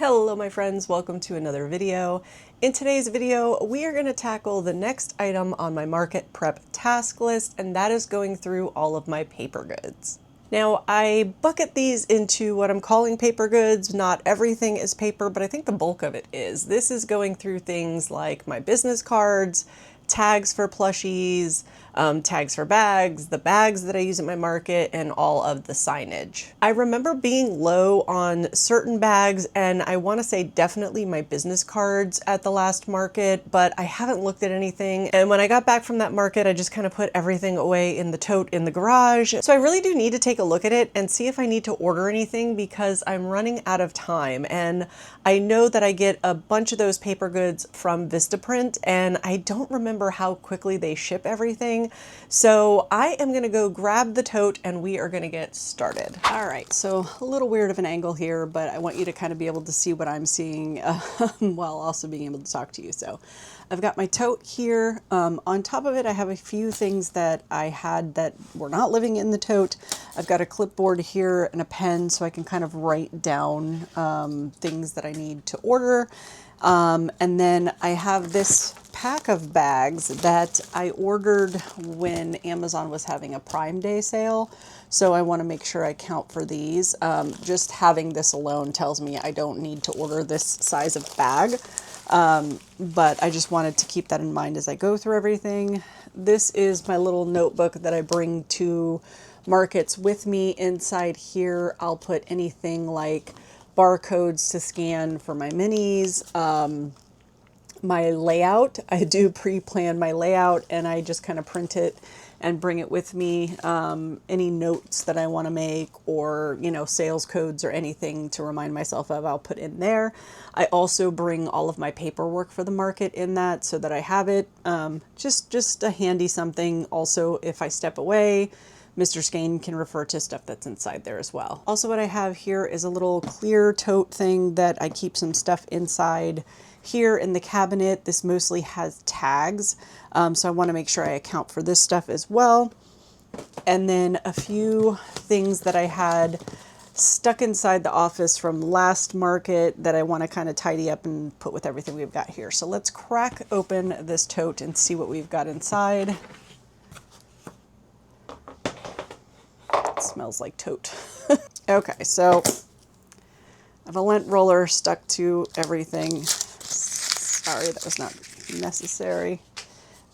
Hello my friends, welcome to another video. In today's video, we are going to tackle the next item on my market prep task list, and that is going through all of my paper goods. Now, I bucket these into what I'm calling paper goods. Not everything is paper, but I think the bulk of it is. This is going through things like my business cards, tags for plushies, tags for bags, the bags that I use at my market, and all of the signage. I remember being low on certain bags, and I want to say definitely my business cards at the last market, but I haven't looked at anything. And when I got back from that market, I just kind of put everything away in the tote in the garage. So I really do need to take a look at it and see if I need to order anything, because I'm running out of time. And I know that I get a bunch of those paper goods from Vistaprint, and I don't remember how quickly they ship everything. So I am going to go grab the tote and we are going to get started. All right, so a little weird of an angle here, but I want you to kind of be able to see what I'm seeing while also being able to talk to you. So I've got my tote here. On top of it, I have a few things that I had that were not living in the tote. I've got a clipboard here and a pen so I can kind of write down things that I need to order. And then I have this pack of bags that I ordered when Amazon was having a Prime Day sale. So I want to make sure I count for these. Just having this alone tells me I don't need to order this size of bag. But I just wanted to keep that in mind as I go through everything. This is my little notebook that I bring to markets with me. Inside here, I'll put anything like barcodes to scan for my minis, my layout. I do pre-plan my layout and I just kind of print it and bring it with me. Any notes that I want to make, or, you know, sales codes or anything to remind myself of, I'll put in there. I also bring all of my paperwork for the market in that so that I have it. Just a handy something. Also, if I step away, Mr. Skein can refer to stuff that's inside there as well. Also, what I have here is a little clear tote thing that I keep some stuff inside here in the cabinet. This mostly has tags, so I want to make sure I account for this stuff as well. And then a few things that I had stuck inside the office from last market that I want to kind of tidy up and put with everything we've got here. So let's crack open this tote and see what we've got inside. It smells like tote. Okay, so I have a lint roller stuck to everything. Sorry, that was not necessary.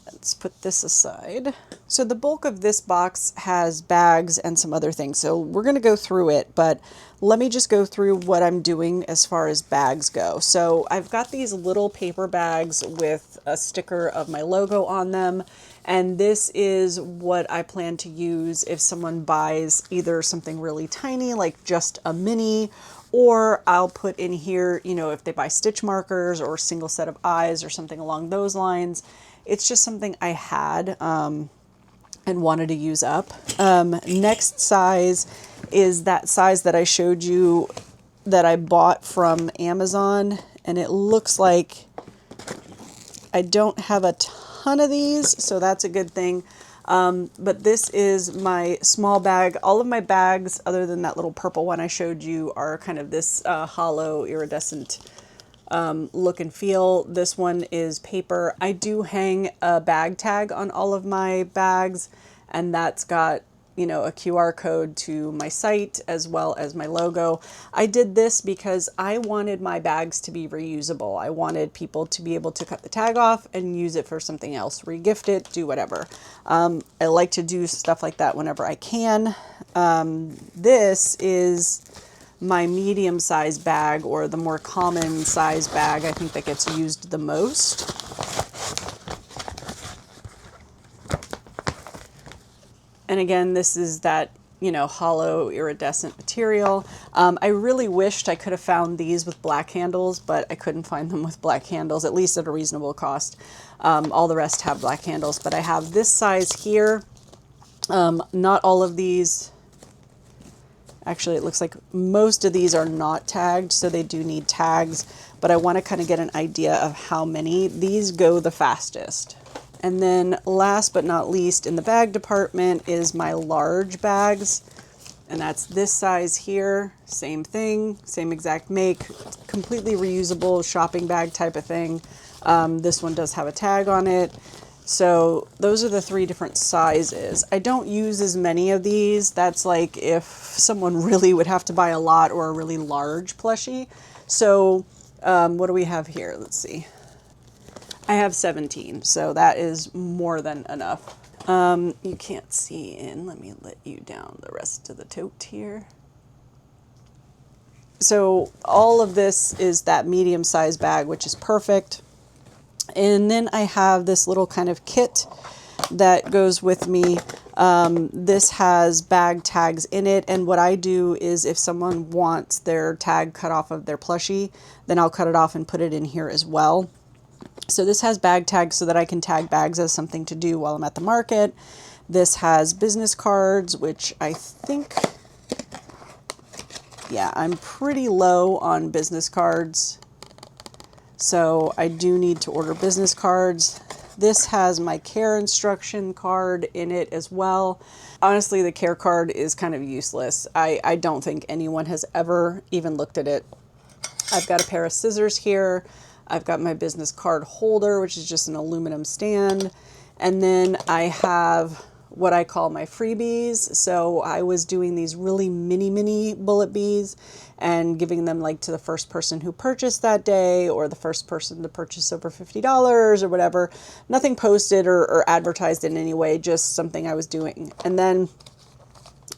Let's put this aside. So the bulk of this box has bags and some other things. So we're going to go through it, but let me just go through what I'm doing as far as bags go. So I've got these little paper bags with a sticker of my logo on them. And this is what I plan to use if someone buys either something really tiny, like just a mini, or I'll put in here, you know, if they buy stitch markers or a single set of eyes or something along those lines. It's just something I had and wanted to use up. Next size is that size that I showed you that I bought from Amazon. And it looks like I don't have a ton of these, so that's a good thing. But this is my small bag. All of my bags, other than that little purple one I showed you, are kind of this hollow iridescent look and feel. This one is paper. I do hang a bag tag on all of my bags, and that's got, you know, a QR code to my site as well as my logo. I did this because I wanted my bags to be reusable. I wanted people to be able to cut the tag off and use it for something else, regift it, do whatever. I like to do stuff like that whenever I can. This is my medium size bag, or the more common size bag, I think, that gets used the most. And again, this is that, you know, hollow iridescent material. I really wished I could have found these with black handles, but I couldn't find them with black handles, at least at a reasonable cost. All the rest have black handles, but I have this size here. Not all of these. Actually, it looks like most of these are not tagged, so they do need tags, but I want to kind of get an idea of how many. These go the fastest. And then last but not least in the bag department is my large bags. And that's this size here, same thing, same exact make, completely reusable shopping bag type of thing. This one does have a tag on it. So those are the 3 different sizes. I don't use as many of these. That's like if someone really would have to buy a lot or a really large plushie. So what do we have here? Let's see. I have 17, so that is more than enough. You can't see in. Let me let you down the rest of the tote here. So all of this is that medium size bag, which is perfect. And then I have this little kind of kit that goes with me. This has bag tags in it. And what I do is if someone wants their tag cut off of their plushie, then I'll cut it off and put it in here as well. So this has bag tags so that I can tag bags as something to do while I'm at the market. This has business cards, which I think, yeah, I'm pretty low on business cards. So I do need to order business cards. This has my care instruction card in it as well. Honestly, the care card is kind of useless. I don't think anyone has ever even looked at it. I've got a pair of scissors here. I've got my business card holder, which is just an aluminum stand. And then I have what I call my freebies. So I was doing these really mini bullet bees and giving them like to the first person who purchased that day or the first person to purchase over $50 or whatever. Nothing posted or advertised in any way, just something I was doing. And then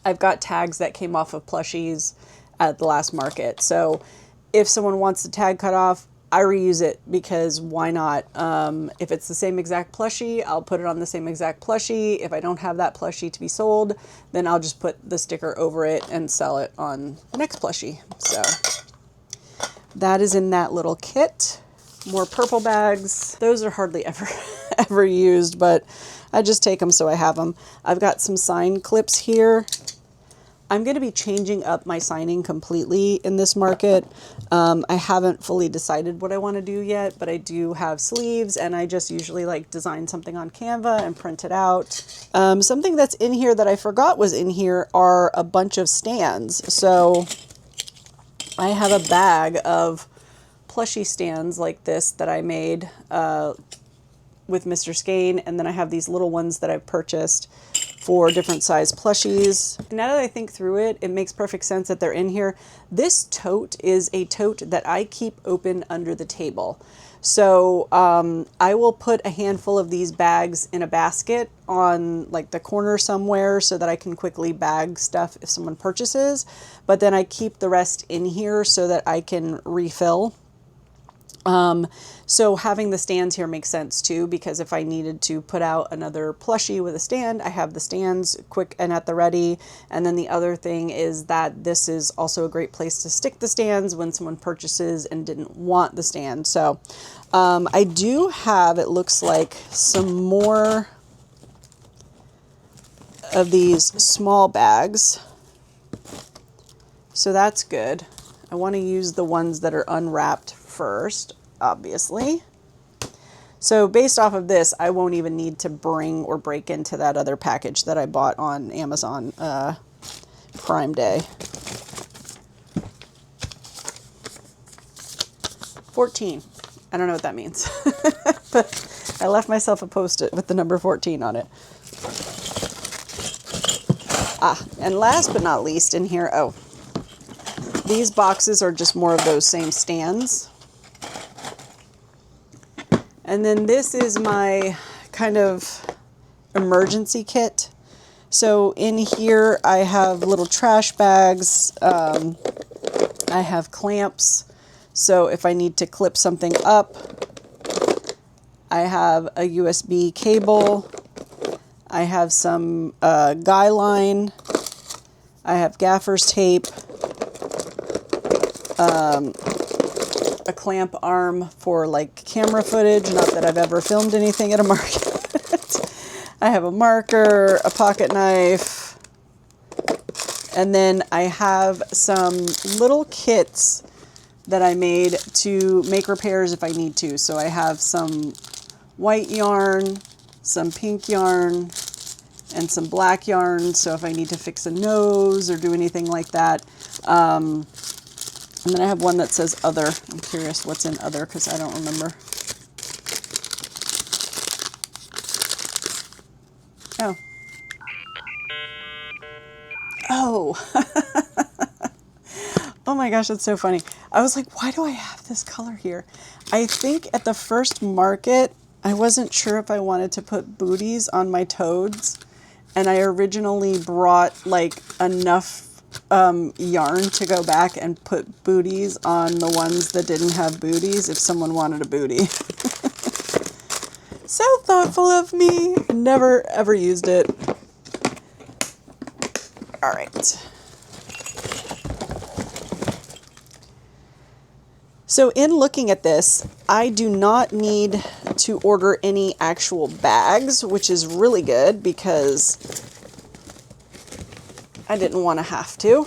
I've got tags that came off of plushies at the last market. So if someone wants the tag cut off, I reuse it because why not? If it's the same exact plushie, I'll put it on the same exact plushie. If I don't have that plushie to be sold, then I'll just put the sticker over it and sell it on the next plushie. So that is in that little kit. More purple bags. Those are hardly ever used, but I just take them so I have them. I've got some sign clips here. I'm going to be changing up my signing completely in this market. I haven't fully decided what I want to do yet, but I do have sleeves and I just usually like design something on Canva and print it out. Something that's in here that I forgot was in here are a bunch of stands. So I have a bag of plushie stands like this that I made with Mr. Skein, and then I have these little ones that I've purchased for different size plushies. Now that I think through it, it makes perfect sense that they're in here. This tote is a tote that I keep open under the table. So I will put a handful of these bags in a basket on like the corner somewhere so that I can quickly bag stuff if someone purchases, but then I keep the rest in here so that I can refill. So having the stands here makes sense too, because if I needed to put out another plushie with a stand, I have the stands quick and at the ready. And then the other thing is that this is also a great place to stick the stands when someone purchases and didn't want the stand. So I do have, it looks like, some more of these small bags. So that's good. I want to use the ones that are unwrapped first, obviously. So based off of this, I won't even need to bring or break into that other package that I bought on Amazon Prime Day. 14. I don't know what that means, but I left myself a Post-it with the number 14 on it. And last but not least in here, these boxes are just more of those same stands. And then this is my kind of emergency kit. So in here I have little trash bags. I have clamps. So if I need to clip something up, I have a USB cable. I have some guy line. I have gaffer's tape. A clamp arm for like camera footage, not that I've ever filmed anything at a market. I have a marker, a pocket knife, and then I have some little kits that I made to make repairs if I need to. So I have some white yarn, some pink yarn, and some black yarn, so if I need to fix a nose or do anything like that. And then I have one that says other. I'm curious what's in other because I don't remember. Oh. Oh. Oh my gosh, that's so funny. I was like, why do I have this color here? I think at the first market, I wasn't sure if I wanted to put booties on my toads. And I originally brought like enough yarn to go back and put booties on the ones that didn't have booties if someone wanted a booty. So thoughtful of me. Never ever used it. All right. So in looking at this, I do not need to order any actual bags, which is really good because I didn't want to have to.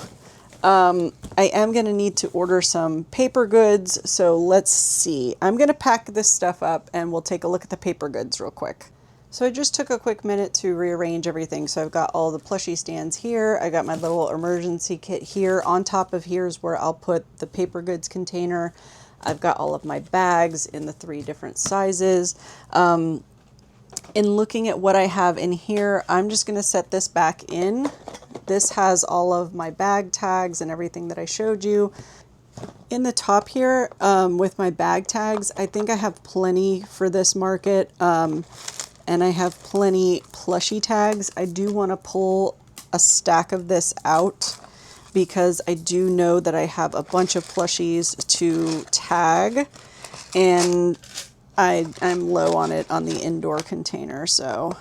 I am going to need to order some paper goods. So let's see. I'm going to pack this stuff up and we'll take a look at the paper goods real quick. So I just took a quick minute to rearrange everything. So I've got all the plushie stands here. I got my little emergency kit here. On top of here is where I'll put the paper goods container. I've got all of my bags in the 3 different sizes. In looking at what I have in here, I'm just going to set this back in. This has all of my bag tags and everything that I showed you. In the top here, with my bag tags, I think I have plenty for this market. And I have plenty plushie tags. I do want to pull a stack of this out because I do know that I have a bunch of plushies to tag, and I'm low on it on the indoor container, so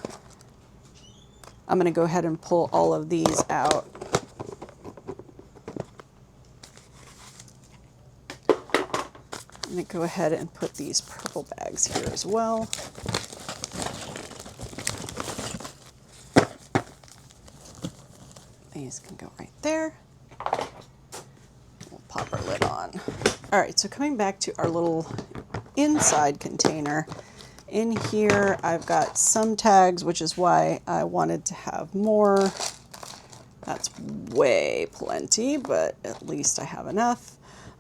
I'm going to go ahead and pull all of these out. I'm going to go ahead and put these purple bags here as well. These can go right there. We'll pop our lid on. All right, so coming back to our little inside container, in here I've got some tags, which is why I wanted to have more. That's way plenty, but at least I have enough.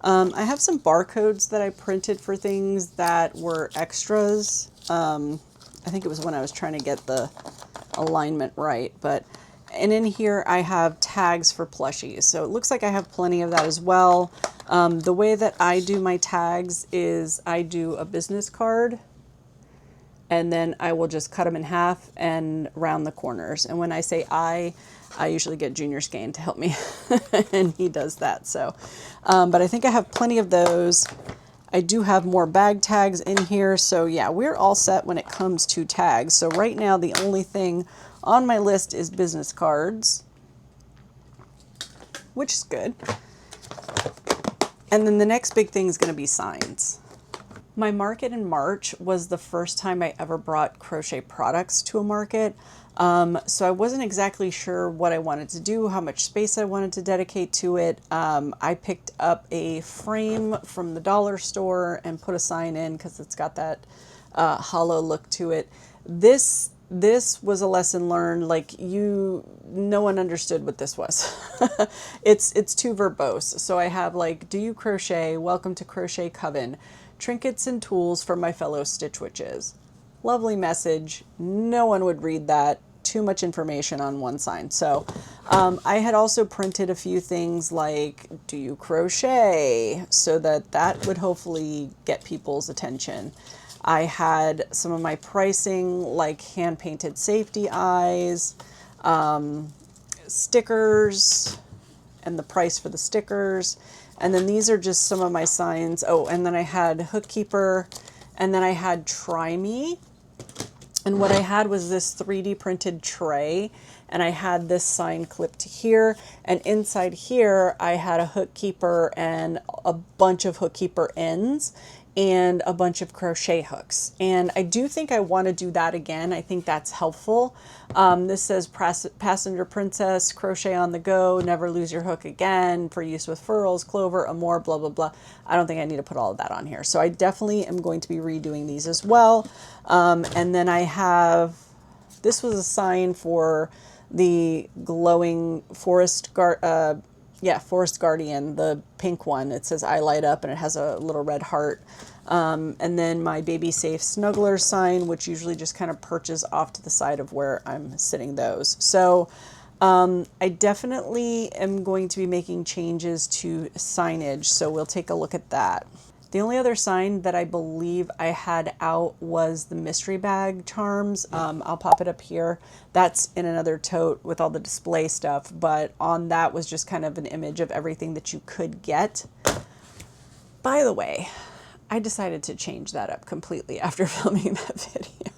I have some barcodes that I printed for things that were extras. I think it was when I was trying to get the alignment right, and in here I have tags for plushies. So it looks like I have plenty of that as well. The way that I do my tags is I do a business card and then I will just cut them in half and round the corners. And when I say I usually get Junior Skein to help me and he does that. So, but I think I have plenty of those. I do have more bag tags in here. So yeah, we're all set when it comes to tags. So right now, the only thing on my list is business cards, which is good. And then the next big thing is going to be signs. My market in March was the first time I ever brought crochet products to a market. So I wasn't exactly sure what I wanted to do, how much space I wanted to dedicate to it. I picked up a frame from the dollar store and put a sign in because it's got that hollow look to it. This was a lesson learned. Like no one understood what this was. It's too verbose. So I have like, do you crochet? Welcome to Crochet Coven. Trinkets and tools for my fellow stitch witches. Lovely message. No one would read that. Too much information on one sign. So I had also printed a few things like, do you crochet? So that would hopefully get people's attention. I had some of my pricing, like hand-painted safety eyes, stickers, and the price for the stickers. And then these are just some of my signs. Oh, and then I had Hookkeeper, and then I had Try Me. And what I had was this 3D printed tray, and I had this sign clipped here. And inside here, I had a Hookkeeper and a bunch of Hookkeeper ends and a bunch of crochet hooks. And I do think I want to do that again. I think that's helpful. This says Passenger Princess, crochet on the go, never lose your hook again, for use with furls, clover, amour, blah, blah, blah. I don't think I need to put all of that on here. So I definitely am going to be redoing these as well. And then I have This was a sign for the glowing forest guardian, the pink one. It says I light up and it has a little red heart. And then my baby safe snuggler sign, which usually just kind of perches off to the side of where I'm sitting those. So I definitely am going to be making changes to signage, so we'll take a look at that. The only other sign that I believe I had out was the mystery bag charms. I'll pop it up here. That's in another tote with all the display stuff, but on that was just kind of an image of everything that you could get. By the way, I decided to change that up completely after filming that video.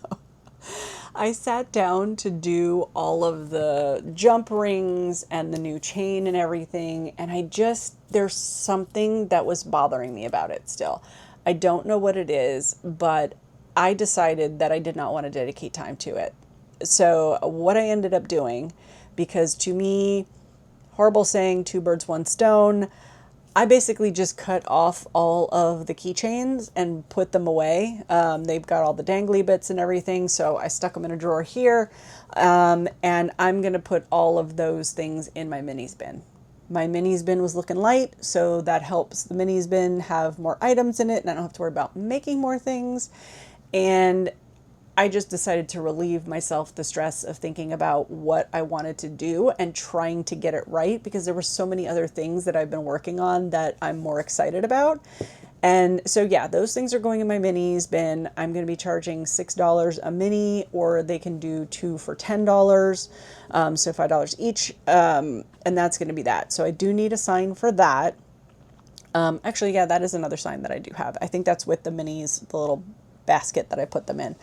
I sat down to do all of the jump rings and the new chain and everything, and there's something that was bothering me about it still. I don't know what it is, but I decided that I did not want to dedicate time to it. So what I ended up doing, because to me, horrible saying, two birds, one stone, I basically just cut off all of the keychains and put them away. They've got all the dangly bits and everything, so I stuck them in a drawer here. And I'm going to put all of those things in my minis bin. My minis bin was looking light, so that helps the minis bin have more items in it, and I don't have to worry about making more things. And I just decided to relieve myself the stress of thinking about what I wanted to do and trying to get it right, because there were so many other things that I've been working on that I'm more excited about. And so yeah, those things are going in my minis bin. I'm going to be charging $6 a mini, or they can do 2 for $10, so $5 each, and that's going to be that. So I do need a sign for that. Actually, yeah, that is another sign that I do have. I think that's with the minis, the little basket that I put them in.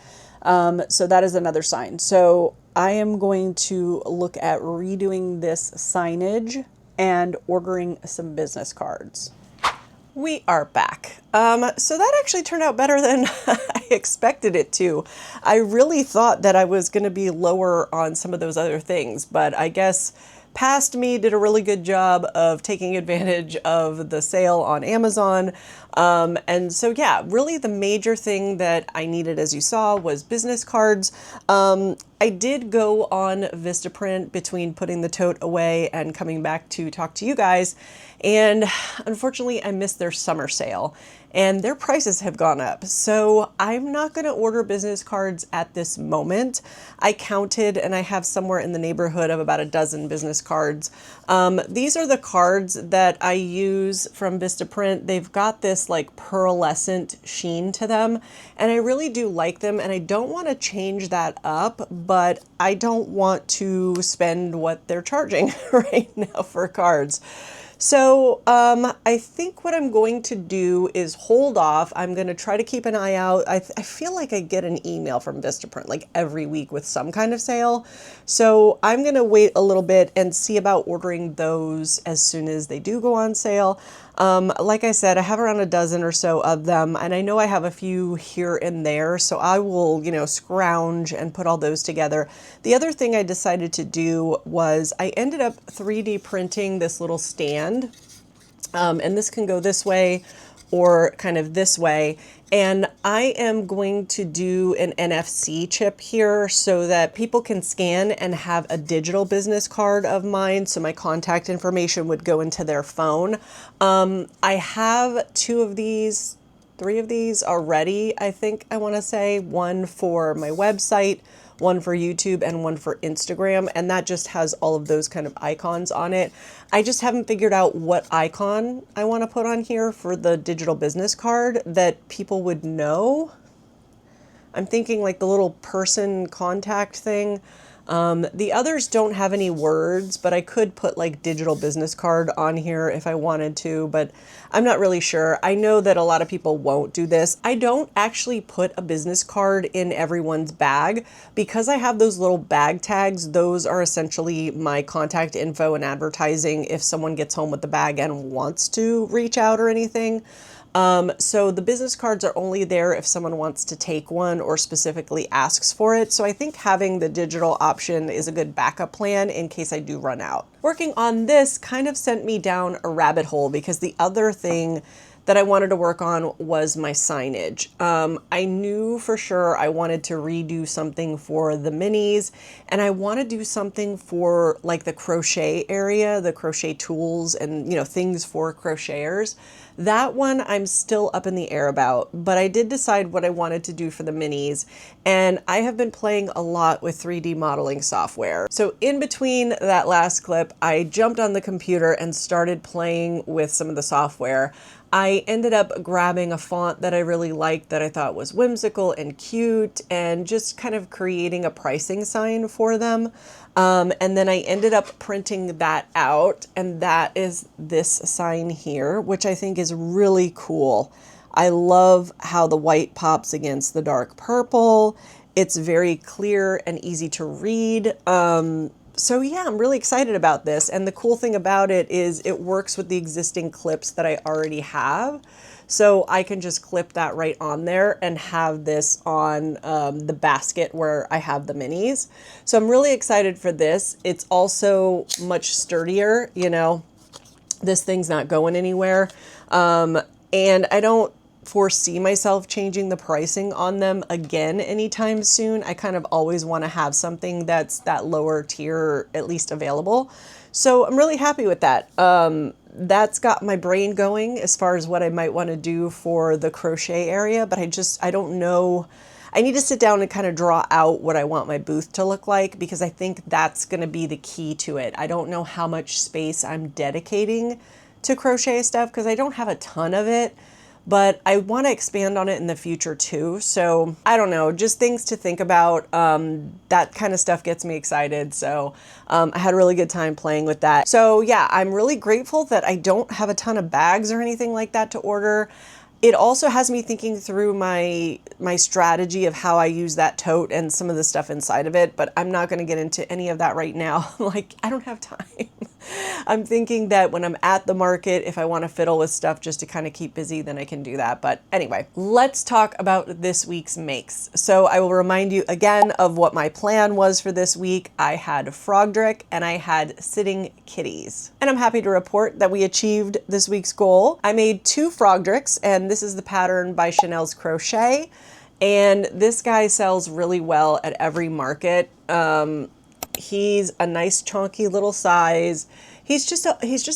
So that is another sign. So I am going to look at redoing this signage and ordering some business cards. We are back. So that actually turned out better than I expected it to. I really thought that I was going to be lower on some of those other things, but I guess Past Me did a really good job of taking advantage of the sale on Amazon. And so, yeah, really the major thing that I needed, as you saw, was business cards. I did go on Vistaprint between putting the tote away and coming back to talk to you guys. And unfortunately, I missed their summer sale and their prices have gone up. So I'm not going to order business cards at this moment. I counted and I have somewhere in the neighborhood of about a dozen business cards. These are the cards that I use from Vistaprint. They've got this like pearlescent sheen to them, and I really do like them, and I don't want to change that up, but I don't want to spend what they're charging right now for cards. So I think what I'm going to do is hold off. I'm going to try to keep an eye out. I feel like I get an email from Vistaprint like every week with some kind of sale. So I'm going to wait a little bit and see about ordering those as soon as they do go on sale. Like I said, I have around a dozen or so of them, and I know I have a few here and there, so I will, scrounge and put all those together. The other thing I decided to do was I ended up 3D printing this little stand, and this can go this way or kind of this way. And I am going to do an NFC chip here so that people can scan and have a digital business card of mine. So my contact information would go into their phone. I have 3 of these already, I think I want to say. One for my website, one for YouTube, and one for Instagram, and that just has all of those kind of icons on it. I just haven't figured out what icon I want to put on here for the digital business card that people would know. I'm thinking like the little person contact thing. The others don't have any words, but I could put like digital business card on here if I wanted to, but I'm not really sure. I know that a lot of people won't do this. I don't actually put a business card in everyone's bag because I have those little bag tags. Those are essentially my contact info and advertising if someone gets home with the bag and wants to reach out or anything. So the business cards are only there if someone wants to take one or specifically asks for it. So I think having the digital option is a good backup plan in case I do run out. Working on this kind of sent me down a rabbit hole because the other thing that I wanted to work on was my signage. I knew for sure I wanted to redo something for the minis, and I want to do something for like the crochet area, the crochet tools and, you know, things for crocheters. That one I'm still up in the air about, but I did decide what I wanted to do for the minis, and I have been playing a lot with 3D modeling software. So in between that last clip, I jumped on the computer and started playing with some of the software. I ended up grabbing a font that I really liked that I thought was whimsical and cute, and just kind of creating a pricing sign for them. And then I ended up printing that out, and that is this sign here, which I think is really cool. I love how the white pops against the dark purple. It's very clear and easy to read. So yeah, I'm really excited about this. And the cool thing about it is it works with the existing clips that I already have. So I can just clip that right on there and have this on the basket where I have the minis. So I'm really excited for this. It's also much sturdier, you know, this thing's not going anywhere. And I don't foresee myself changing the pricing on them again anytime soon. I kind of always want to have something that's that lower tier at least available. So I'm really happy with that. That's got my brain going as far as what I might want to do for the crochet area, but I don't know. I need to sit down and kind of draw out what I want my booth to look like, because I think that's going to be the key to it. I don't know how much space I'm dedicating to crochet stuff because I don't have a ton of it, but I want to expand on it in the future too. So I don't know, just things to think about. That kind of stuff gets me excited. So I had a really good time playing with that. So yeah, I'm really grateful that I don't have a ton of bags or anything like that to order. It also has me thinking through my strategy of how I use that tote and some of the stuff inside of it, but I'm not going to get into any of that right now. Like, I don't have time. I'm thinking that when I'm at the market, if I want to fiddle with stuff just to kind of keep busy, then I can do that. But anyway, let's talk about this week's makes. So I will remind you again of what my plan was for this week. I had Frogdrick and I had Sitting Kitties. And I'm happy to report that we achieved this week's goal. I made 2 Frogdricks, and this is the pattern by Chanel's Crochet. And this guy sells really well at every market. He's a nice chunky little size. He's just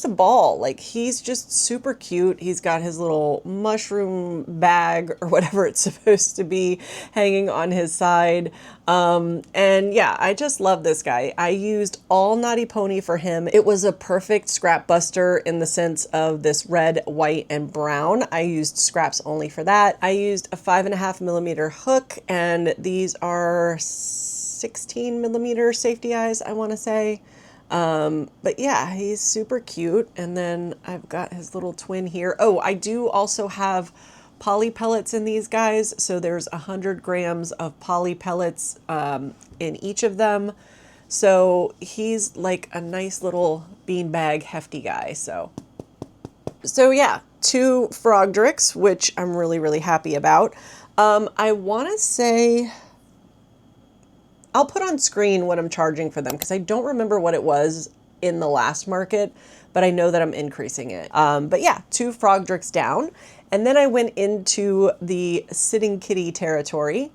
a ball. Like, he's just super cute. He's got his little mushroom bag or whatever it's supposed to be hanging on his side. And yeah, I just love this guy. I used all Naughty Pony for him. It was a perfect scrap buster in the sense of this red, white, and brown. I used scraps only for that. I used a 5.5mm hook, and these are 16mm safety eyes, I want to say. But yeah, he's super cute. And then I've got his little twin here. Oh, I do also have poly pellets in these guys. So there's 100 grams of poly pellets in each of them. So he's like a nice little beanbag hefty guy. So yeah, 2 Frogdricks, which I'm really, really happy about. I want to say, I'll put on screen what I'm charging for them because I don't remember what it was in the last market, but I know that I'm increasing it. But yeah, 2 Frogdricks down. And then I went into the Sitting Kitty territory,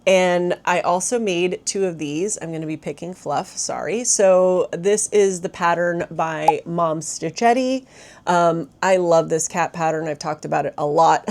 and I also made 2 of these. I'm going to be picking fluff, sorry. So this is the pattern by Mom Stitchetti. I love this cat pattern. I've talked about it a lot.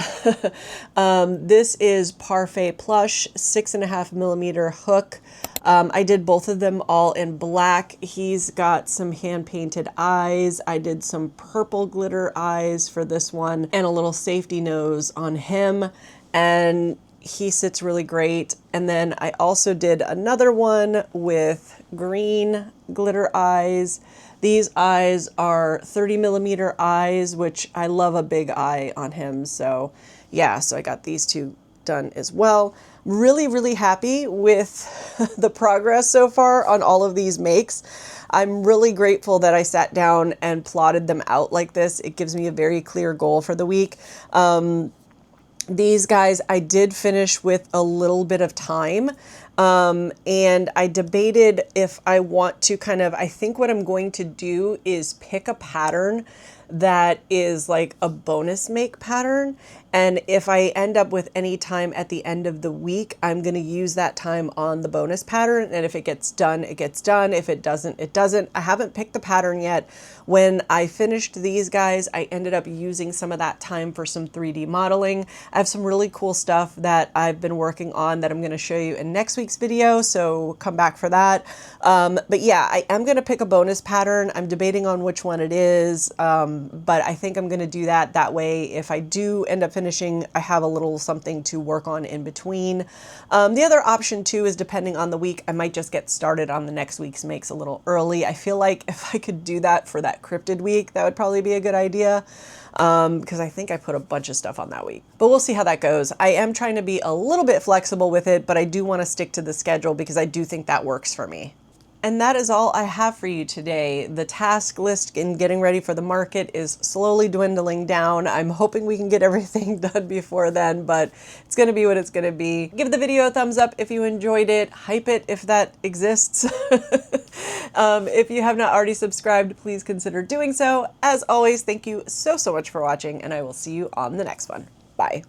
This is Parfait Plush, 6.5mm hook. I did both of them all in black. He's got some hand-painted eyes. I did some purple glitter eyes for this one and a little safety nose on him. And he sits really great. And then I also did another one with green glitter eyes. These eyes are 30mm eyes, which I love a big eye on him. So yeah, so I got these 2 done as well. Really, really happy with the progress so far on all of these makes. I'm really grateful that I sat down and plotted them out like this. It gives me a very clear goal for the week. These guys I did finish with a little bit of time. And I debated if I want to I think what I'm going to do is pick a pattern that is like a bonus make pattern. And if I end up with any time at the end of the week, I'm going to use that time on the bonus pattern. And if it gets done, it gets done. If it doesn't, it doesn't. I haven't picked the pattern yet. When I finished these guys, I ended up using some of that time for some 3D modeling. I have some really cool stuff that I've been working on that I'm going to show you in next week's video, so come back for that. But yeah, I am going to pick a bonus pattern. I'm debating on which one it is, but I think I'm going to do that. That way, if I do end up finishing, I have a little something to work on in between. The other option too is, depending on the week, I might just get started on the next week's makes a little early. I feel like if I could do that for that cryptid week, that would probably be a good idea, because I think I put a bunch of stuff on that week. But we'll see how that goes. I am trying to be a little bit flexible with it, but I do want to stick to the schedule because I do think that works for me. And that is all I have for you today. The task list in getting ready for the market is slowly dwindling down. I'm hoping we can get everything done before then, but it's going to be what it's going to be. Give the video a thumbs up if you enjoyed it. Hype it if that exists. If you have not already subscribed, please consider doing so. As always, thank you so much for watching, and I will see you on the next one. Bye.